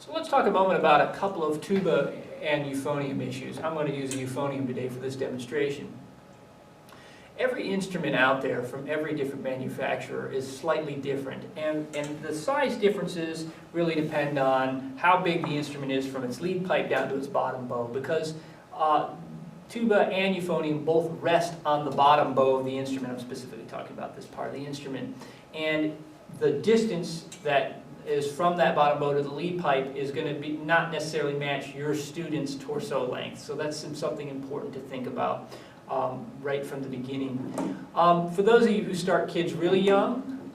So let's talk a moment about a couple of tuba and euphonium issues. I'm going to use a euphonium today for this demonstration. Every instrument out there from every different manufacturer is slightly different, and the size differences really depend on how big the instrument is from its lead pipe down to its bottom bow, because tuba and euphonium both rest on the bottom bow of the instrument. I'm specifically talking about this part of the instrument, and the distance that is from that bottom bow to the lead pipe is going to be not necessarily match your student's torso length. So that's something important to think about right from the beginning. For those of you who start kids really young,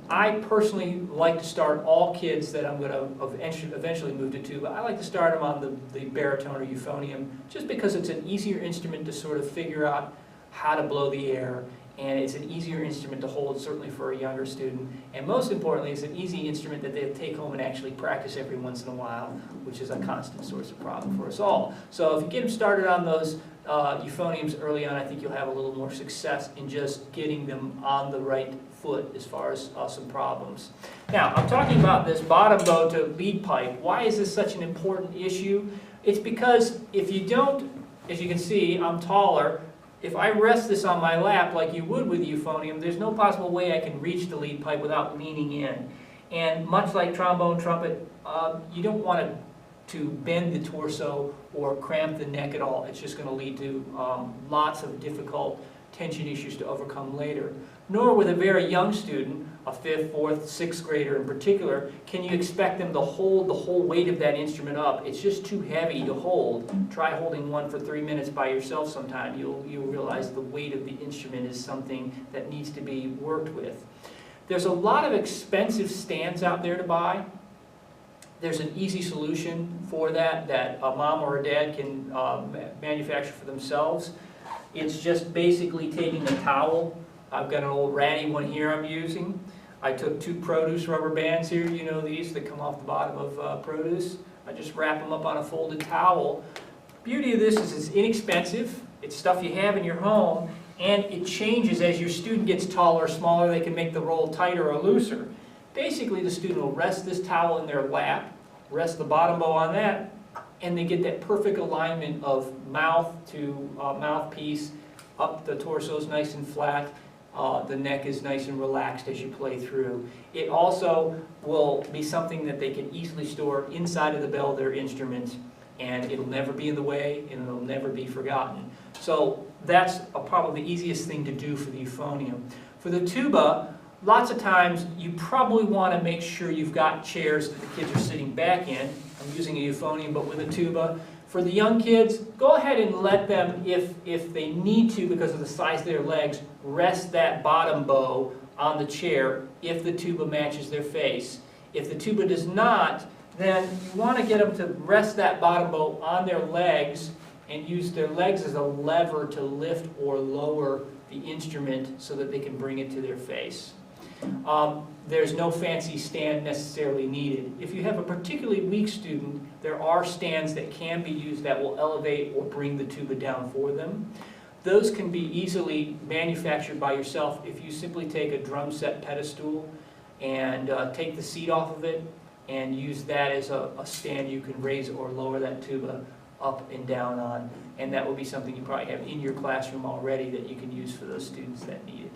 I personally like to start all kids that I'm going to eventually move to tuba. I like to start them on the baritone or euphonium just because it's an easier instrument to sort of figure out how to blow the air. And it's an easier instrument to hold, certainly for a younger student. And most importantly, it's an easy instrument that they take home and actually practice every once in a while, which is a constant source of problem for us all. So if you get them started on those euphoniums early on, I think you'll have a little more success in just getting them on the right foot as far as some problems. Now, I'm talking about this bottom bow to lead pipe. Why is this such an important issue? It's because if you don't, as you can see, I'm taller. If I rest this on my lap like you would with euphonium, there's no possible way I can reach the lead pipe without leaning in. And much like trombone, trumpet, you don't want to bend the torso or cramp the neck at all. It's just going to lead to lots of difficult tension issues to overcome later. Nor with a very young student, a 5th, 4th, 6th grader in particular, can you expect them to hold the whole weight of that instrument up. It's just too heavy to hold. Try holding one for 3 minutes by yourself sometime. You'll realize the weight of the instrument is something that needs to be worked with. There's a lot of expensive stands out there to buy. There's an easy solution for that a mom or a dad can manufacture for themselves. It's just basically taking a towel. I've got an old ratty one here I'm using. I took 2 produce rubber bands here, you know these that come off the bottom of produce. I just wrap them up on a folded towel. Beauty of this is it's inexpensive. It's stuff you have in your home, and it changes as your student gets taller or smaller. They can make the roll tighter or looser. Basically, the student will rest this towel in their lap, rest the bottom bow on that, and they get that perfect alignment of mouth to mouthpiece. Up the torso is nice and flat. The neck is nice and relaxed as you play through. It also will be something that they can easily store inside of the bell of their instrument, and it'll never be in the way, and it'll never be forgotten. So that's probably the easiest thing to do for the euphonium. For the tuba, lots of times you probably want to make sure you've got chairs that the kids are sitting back in. I'm using a euphonium, but with a tuba. For the young kids, go ahead and let them, if they need to because of the size of their legs, rest that bottom bow on the chair if the tuba matches their face. If the tuba does not, then you want to get them to rest that bottom bow on their legs and use their legs as a lever to lift or lower the instrument so that they can bring it to their face. There's no fancy stand necessarily needed. If you have a particularly weak student, there are stands that can be used that will elevate or bring the tuba down for them. Those can be easily manufactured by yourself if you simply take a drum set pedestal and take the seat off of it and use that as a stand you can raise or lower that tuba up and down on. And that will be something you probably have in your classroom already that you can use for those students that need it.